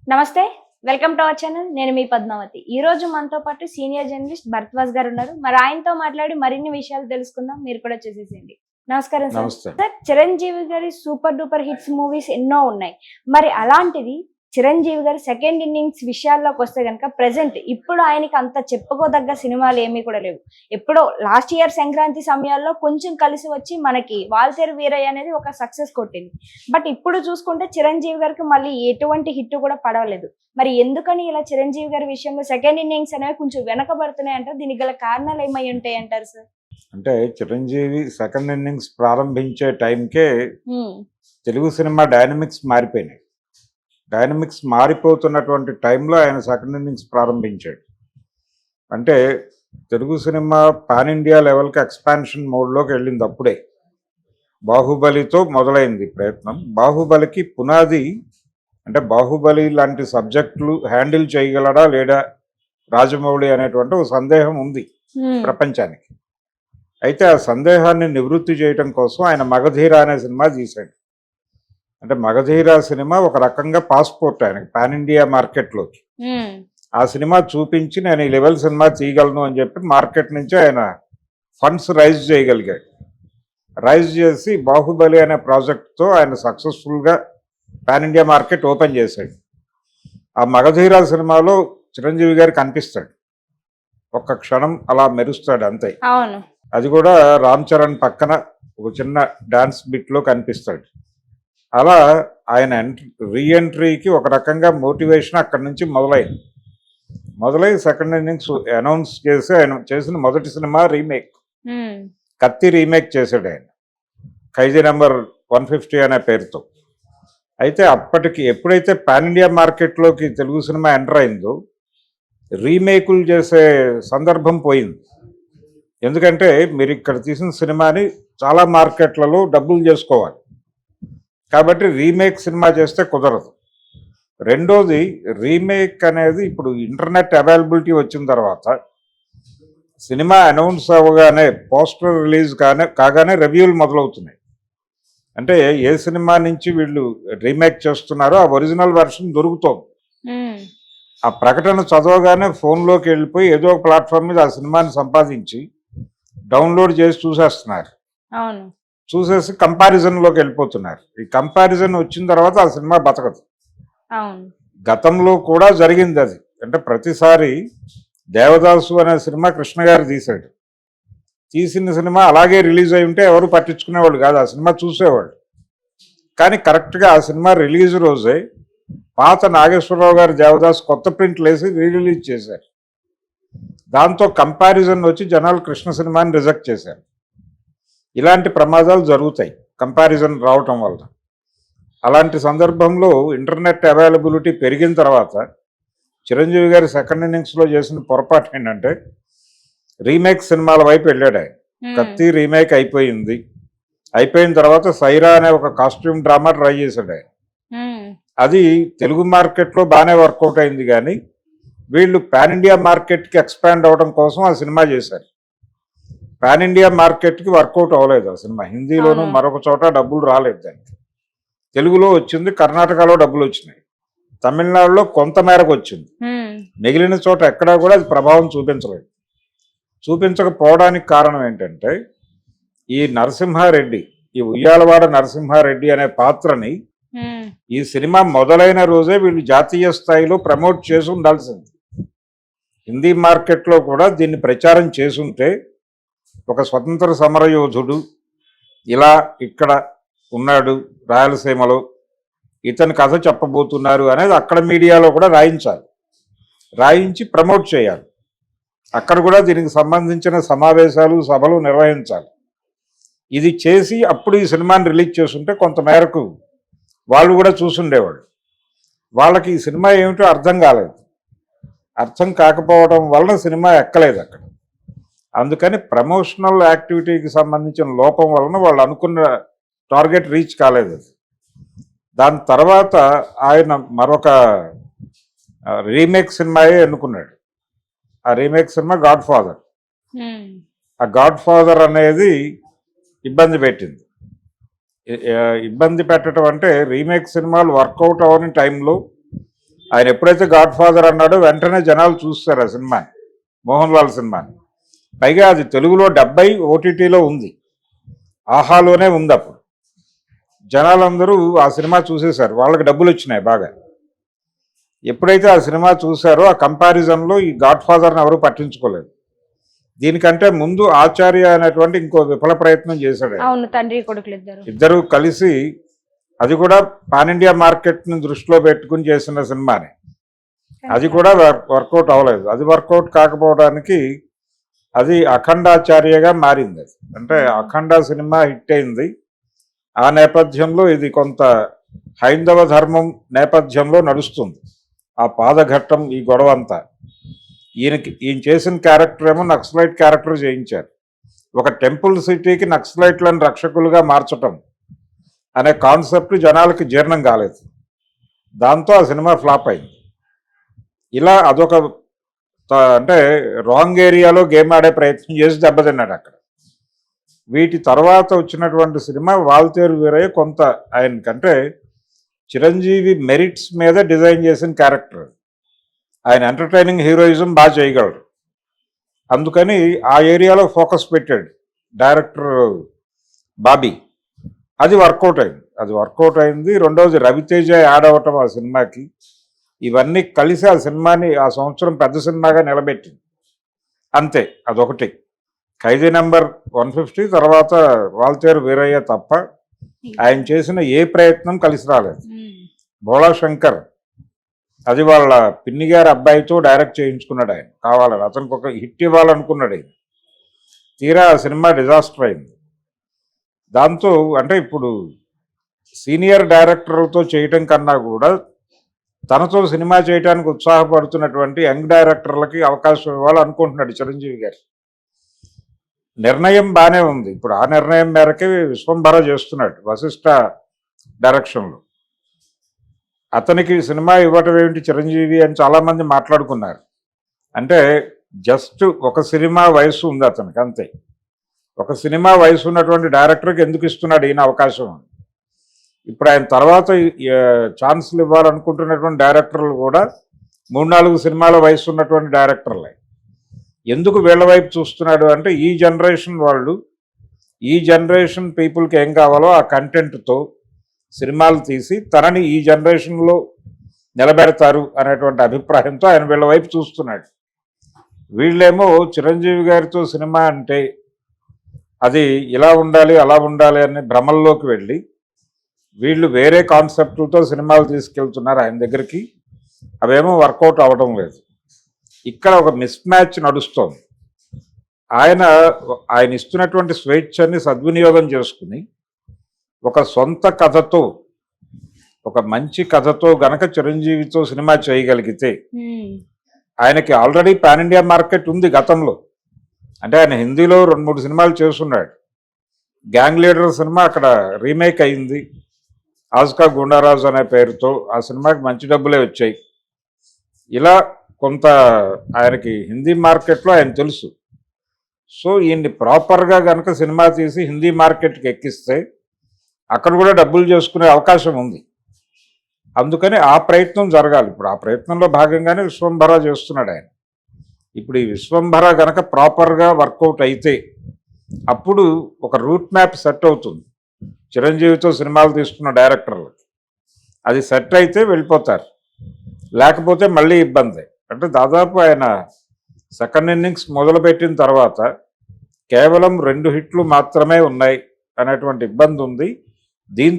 నమస్తే. Welcome to our channel. నేను మీ పద్మావతి. ఈ రోజు మనతో పాటు సీనియర్ జర్నలిస్ట్ భరద్వాజ్ గారు ఉన్నారు. మరి ఆయనతో మాట్లాడి మరిన్ని విషయాలు తెలుసుకుందాం. మీరు కూడా చూసేసేయండి. నమస్కారం సార్. నమస్తే. సార్, చిరంజీవి గారి సూపర్ డూపర్ హిట్స్ మూవీస్ ఎన్నో ఉన్నాయి. మరి అలాంటిది చిరంజీవి గారి సెకండ్ ఇన్నింగ్స్ విషయాల్లోకి వస్తే కనుక ప్రెసెంట్ ఇప్పుడు ఆయనకి అంత చెప్పుకోదగ్గ సినిమాలు ఏమీ కూడా లేవు. ఎప్పుడో లాస్ట్ ఇయర్ సంక్రాంతి సమయాల్లో కొంచెం కలిసి వచ్చి మనకి వాల్తేరు వీరయ్య అనేది ఒక సక్సెస్ కొట్టింది. బట్ ఇప్పుడు చూసుకుంటే చిరంజీవి గారికి మళ్ళీ ఎటువంటి హిట్ కూడా పడవలేదు. మరి ఎందుకని ఇలా చిరంజీవి గారి విషయంలో సెకండ్ ఇన్నింగ్స్ అనేవి కొంచెం వెనకబడుతున్నాయి అంటారు? దీనికి గల కారణాలు ఏమై ఉంటాయి అంటారు సార్? అంటే చిరంజీవి సెకండ్ ఇన్నింగ్స్ ప్రారంభించే టైంకే తెలుగు సినిమా డైనమిక్స్ మారిపోయినాయి. డైనమిక్స్ మారిపోతున్నటువంటి టైంలో ఆయన సెకండ్ ఇన్నింగ్స్ ప్రారంభించాడు. అంటే తెలుగు సినిమా పాన్ ఇండియా లెవెల్కి ఎక్స్పాన్షన్ మోడ్లోకి వెళ్ళింది అప్పుడే. బాహుబలితో మొదలైంది ప్రయత్నం. బాహుబలికి పునాది అంటే బాహుబలి లాంటి సబ్జెక్టులు హ్యాండిల్ చేయగలడా లేడా రాజమౌళి అనేటువంటి ఒక సందేహం ఉంది ప్రపంచానికి. అయితే ఆ సందేహాన్ని నివృత్తి చేయడం కోసం ఆయన మగధీర అనే సినిమా తీశాడు. అంటే మగధీర సినిమా ఒక రకంగా పాస్పోర్ట్ ఆయనకి పాన్ ఇండియా మార్కెట్లోకి. ఆ సినిమా చూపించి నేను ఈ లెవెల్ సినిమా తీయగలను అని చెప్పి మార్కెట్ నుంచి ఆయన ఫండ్స్ రైజ్ చేయగలిగాడు. రైజ్ చేసి బాహుబలి అనే ప్రాజెక్ట్తో ఆయన సక్సెస్ఫుల్గా పాన్ ఇండియా మార్కెట్ ఓపెన్ చేశాడు. ఆ మగధీర సినిమాలో చిరంజీవి గారు కనిపిస్తాడు, ఒక్క క్షణం అలా మెరుస్తాడు అంతే. అది కూడా రామ్ చరణ్ పక్కన ఒక చిన్న డాన్స్ బిట్లో కనిపిస్తాడు. అలా ఆయన రీఎంట్రీకి ఒక రకంగా మోటివేషన్ అక్కడి నుంచి మొదలై సెకండ్ ఇన్నింగ్స్ అనౌన్స్ చేసి ఆయన చేసిన మొదటి సినిమా రీమేక్ కత్తి రీమేక్ చేశాడు ఆయన, ఖైదీ నెంబర్ 150 అనే పేరుతో. అయితే అప్పటికి ఎప్పుడైతే పాన్ ఇండియా మార్కెట్లోకి తెలుగు సినిమా ఎంటర్ అయిందో రీమేకులు చేసే సందర్భం పోయింది. ఎందుకంటే మీరు ఇక్కడ తీసిన సినిమాని చాలా మార్కెట్లలో డబ్బులు చేసుకోవాలి కాబట్టి రీమేక్ సినిమా చేస్తే కుదరదు. రెండోది, రీమేక్ అనేది ఇప్పుడు ఇంటర్నెట్ అవైలబిలిటీ వచ్చిన తర్వాత సినిమా అనౌన్స్ అవ్వగానే పోస్టర్ రిలీజ్ కాగానే రివ్యూలు మొదలవుతున్నాయి. అంటే ఏ సినిమా నుంచి వీళ్ళు రీమేక్ చేస్తున్నారో ఆ ఒరిజినల్ వెర్షన్ దొరుకుతోంది. ఆ ప్రకటన చదవగానే ఫోన్లోకి వెళ్ళిపోయి ఏదో ఒక ప్లాట్ఫామ్ మీద ఆ సినిమాని సంపాదించి డౌన్లోడ్ చేసి చూసేస్తున్నారు. చూసేసి కంపారిజన్లోకి వెళ్ళిపోతున్నారు. ఈ కంపారిజన్ వచ్చిన తర్వాత ఆ సినిమా బతకదు. గతంలో కూడా జరిగింది అది. అంటే ప్రతిసారి దేవదాసు అనే సినిమా కృష్ణ గారు తీశాడు. తీసిన సినిమా అలాగే రిలీజ్ అయి ఉంటే ఎవరు పట్టించుకునేవాళ్ళు కాదు, ఆ సినిమా చూసేవాళ్ళు. కానీ కరెక్ట్గా ఆ సినిమా రిలీజ్ రోజే పాత నాగేశ్వరరావు గారు దేవదాసు కొత్త ప్రింట్లు వేసి రిలీజ్ చేశారు. దాంతో కంపారిజన్ వచ్చి జనాలు కృష్ణ సినిమాని రిజెక్ట్ చేశారు. ఇలాంటి ప్రమాదాలు జరుగుతాయి కంపారిజన్ రావటం వల్ల. అలాంటి సందర్భంలో ఇంటర్నెట్ అవైలబిలిటీ పెరిగిన తర్వాత చిరంజీవి గారి సెకండ్ ఇన్నింగ్స్లో చేసిన పొరపాటు ఏంటంటే రీమేక్ సినిమాల వైపు వెళ్ళాడు ఆయన. కత్తి రీమేక్ అయిపోయిన తర్వాత సైరా అనే ఒక కాస్ట్యూమ్ డ్రామా ట్రై చేశాడు ఆయన. అది తెలుగు మార్కెట్లో బాగానే వర్కౌట్ అయింది, కానీ వీళ్ళు పాన్ ఇండియా మార్కెట్కి ఎక్స్పాండ్ అవ్వడం కోసం ఆ సినిమా చేశారు. పాన్ ఇండియా మార్కెట్కి వర్కౌట్ అవ్వలేదు ఆ సినిమా. హిందీలోనూ మరొక చోట డబ్బులు రాలేదు దానికి. తెలుగులో వచ్చింది, కర్ణాటకలో డబ్బులు వచ్చినాయి, తమిళనాడులో కొంత మేరకు వచ్చింది. మిగిలిన చోట ఎక్కడా కూడా అది ప్రభావం చూపించలేదు. చూపించకపోవడానికి కారణం ఏంటంటే ఈ నరసింహారెడ్డి, ఈ ఉయ్యాలవాడ నరసింహారెడ్డి అనే పాత్రని ఈ సినిమా మొదలైన రోజే వీళ్ళు జాతీయ స్థాయిలో ప్రమోట్ చేసి ఉండాల్సింది. హిందీ మార్కెట్లో కూడా దీన్ని ప్రచారం చేసుంటే ఒక స్వతంత్ర సమరయోధుడు ఇలా ఇక్కడ ఉన్నాడు రాయలసీమలో, ఇతని కథ చెప్పబోతున్నారు అనేది అక్కడ మీడియాలో కూడా రాయించి ప్రమోట్ చేయాలి. అక్కడ కూడా దీనికి సంబంధించిన సమావేశాలు సభలు నిర్వహించాలి. ఇది చేసి అప్పుడు ఈ సినిమాని రిలీజ్ చేస్తుంటే కొంతమేరకు వాళ్ళు కూడా చూసుండేవాళ్ళు. వాళ్ళకి ఈ సినిమా ఏమిటో అర్థం కాలేదు. అర్థం కాకపోవడం వలన సినిమా ఎక్కలేదు అక్కడ. అందుకని ప్రమోషనల్ యాక్టివిటీకి సంబంధించిన లోపం వలన వాళ్ళు అనుకున్న టార్గెట్ రీచ్ కాలేదు. దాని తర్వాత ఆయన మరొక రీమేక్ సినిమాయే ఎన్నుకున్నాడు. ఆ రీమేక్ సినిమా గాడ్ ఫాదర్. ఆ గాడ్ ఫాదర్ అనేది ఇబ్బంది పెట్టింది. ఇబ్బంది పెట్టడం అంటే రీమేక్ సినిమాలు వర్కౌట్ అవ్వని టైంలో ఆయన ఎప్పుడైతే గాడ్ ఫాదర్ అన్నాడో వెంటనే జనాలు చూస్తారు ఆ సినిమాని, మోహన్ లాల్ సినిమాని. పైగా అది తెలుగులో 70 ఓటీటీలో ఉంది, ఆహాలోనే ఉంది. అప్పుడు జనాలందరూ ఆ సినిమా చూసేశారు, వాళ్ళకి డబ్బులు వచ్చినాయి బాగా. ఎప్పుడైతే ఆ సినిమా చూశారో ఆ కంపారిజన్లో ఈ గాడ్ ఫాదర్ని ఎవరు పట్టించుకోలేదు. దీనికంటే ముందు ఆచార్య అనేటువంటి ఇంకో విఫల ప్రయత్నం చేశాడు ఆయన. అవును, తండ్రి కొడుకులు ఇద్దరు కలిసి, అది కూడా పాన్ ఇండియా మార్కెట్ని దృష్టిలో పెట్టుకుని చేసిన సినిమానే. అది కూడా వర్కౌట్ అవ్వలేదు. అది వర్కౌట్ కాకపోవడానికి అది అఖండాచార్యగా మారింది. అది అంటే అఖండ సినిమా హిట్ అయింది. ఆ నేపథ్యంలో ఇది కొంత హైందవ ధర్మం నేపథ్యంలో నడుస్తుంది. ఆ పాదఘట్టం, ఈ గొడవ అంతా ఈయన చేసిన క్యారెక్టర్ ఏమో నక్సలైట్ క్యారెక్టర్ చేయించారు. ఒక టెంపుల్ సిటీకి నక్సలైట్లను రక్షకులుగా మార్చటం అనే కాన్సెప్ట్ జనాలకి జీర్ణం కాలేదు. దాంతో ఆ సినిమా ఫ్లాప్ అయింది. ఇలా అదొక అంటే రాంగ్ ఏరియాలో గేమ్ ఆడే ప్రయత్నం చేసి దెబ్బతిన్నాడు అక్కడ. వీటి తర్వాత వచ్చినటువంటి సినిమా వాల్తేరు వీరయ్య కొంత ఆయనకంటే చిరంజీవి మెరిట్స్ మీద డిజైన్ చేసిన క్యారెక్టర్. ఆయన ఎంటర్టైనింగ్ హీరోయిజం బాగా చేయగలరు, అందుకని ఆ ఏరియాలో ఫోకస్ పెట్టాడు డైరెక్టర్ బాబీ. అది వర్కౌట్ అయింది. రెండవది రవితేజ యాడ్ అవ్వటం ఆ సినిమాకి, ఇవన్నీ కలిసి ఆ సినిమాని ఆ సంవత్సరం పెద్ద సినిమాగా నిలబెట్టింది. అంతే, అదొకటి. ఖైదీ నెంబర్ 150 తర్వాత వాల్తేరు వీరయ్య తప్ప ఆయన చేసిన ఏ ప్రయత్నం కలిసి రాలేదు. భోళా శంకర్, అది వాళ్ళ పిన్ని గారి అబ్బాయితో డైరెక్ట్ చేయించుకున్నాడు ఆయన కావాలని. అతనికి ఒక హిట్ ఇవ్వాలనుకున్నాడు ఆయన. తీరా ఆ సినిమా డిజాస్టర్ అయింది. దాంతో అంటే ఇప్పుడు సీనియర్ డైరెక్టర్లతో చేయటం కన్నా కూడా తనతో సినిమా చేయడానికి ఉత్సాహపడుతున్నటువంటి యంగ్ డైరెక్టర్లకి అవకాశం ఇవ్వాలనుకుంటున్నాడు చిరంజీవి గారు. నిర్ణయం బాగానే ఉంది. ఇప్పుడు ఆ నిర్ణయం మేరకే విశ్వంభర చేస్తున్నాడు వశిష్ఠ డైరెక్షన్లో. అతనికి సినిమా ఇవ్వటం ఏమిటి చిరంజీవి అని చాలామంది మాట్లాడుకున్నారు. అంటే జస్ట్ ఒక సినిమా వయసు ఉంది అతనికి, అంతే. ఒక సినిమా వయసు ఉన్నటువంటి డైరెక్టర్కి ఎందుకు ఇస్తున్నాడు ఈయన అవకాశం? ఇప్పుడు ఆయన తర్వాత ఛాన్సులు ఇవ్వాలనుకుంటున్నటువంటి డైరెక్టర్లు కూడా 3-4 సినిమాల వయసు ఉన్నటువంటి డైరెక్టర్లే. ఎందుకు వీళ్ళ వైపు చూస్తున్నాడు అంటే ఈ జనరేషన్ వాళ్ళు, ఈ జనరేషన్ పీపుల్కి ఏం కావాలో ఆ కంటెంట్తో సినిమాలు తీసి తనని ఈ జనరేషన్లో నిలబెడతారు అనేటువంటి అభిప్రాయంతో ఆయన వీళ్ళ వైపు చూస్తున్నాడు. వీళ్ళేమో చిరంజీవి గారితో సినిమా అంటే అది ఇలా ఉండాలి అలా ఉండాలి అనే భ్రమల్లోకి వెళ్ళి వీళ్ళు వేరే కాన్సెప్ట్లతో సినిమాలు తీసుకెళ్తున్నారు ఆయన దగ్గరికి. అవేమో వర్కౌట్ అవ్వడం లేదు. ఇక్కడ ఒక మిస్ మ్యాచ్ నడుస్తోంది. ఆయన ఇస్తున్నటువంటి స్వేచ్ఛని సద్వినియోగం చేసుకుని ఒక సొంత కథతో, ఒక మంచి కథతో గనక చిరంజీవితో సినిమా చేయగలిగితే, ఆయనకి ఆల్రెడీ పాన్ ఇండియా మార్కెట్ ఉంది గతంలో. అంటే ఆయన హిందీలో 2-3 సినిమాలు చేస్తున్నాడు. గ్యాంగ్ లీడర్ సినిమా అక్కడ రీమేక్ అయింది ఆజ్కా గుండారాజు అనే పేరుతో. ఆ సినిమాకి మంచి డబ్బులే వచ్చాయి. ఇలా కొంత ఆయనకి హిందీ మార్కెట్లో ఆయన తెలుసు. సో ఈయన్ని ప్రాపర్గా కనుక సినిమా తీసి హిందీ మార్కెట్కి ఎక్కిస్తే అక్కడ కూడా డబ్బులు చేసుకునే అవకాశం ఉంది. అందుకని ఆ ప్రయత్నం జరగాలి. ఇప్పుడు ఆ ప్రయత్నంలో భాగంగానే విశ్వంభర చేస్తున్నాడు ఆయన. ఇప్పుడు ఈ విశ్వంభర కనుక ప్రాపర్గా వర్కౌట్ అయితే అప్పుడు ఒక రూట్ మ్యాప్ సెట్ అవుతుంది చిరంజీవితో సినిమాలు తీసుకున్న డైరెక్టర్లకి. అది సెట్ అయితే వెళ్ళిపోతారు, లేకపోతే మళ్ళీ ఇబ్బంది. అంటే దాదాపు ఆయన సెకండ్ ఇన్నింగ్స్ మొదలుపెట్టిన తర్వాత కేవలం 2 హిట్లు మాత్రమే ఉన్నాయి అనేటువంటి ఇబ్బంది ఉంది. దీంతో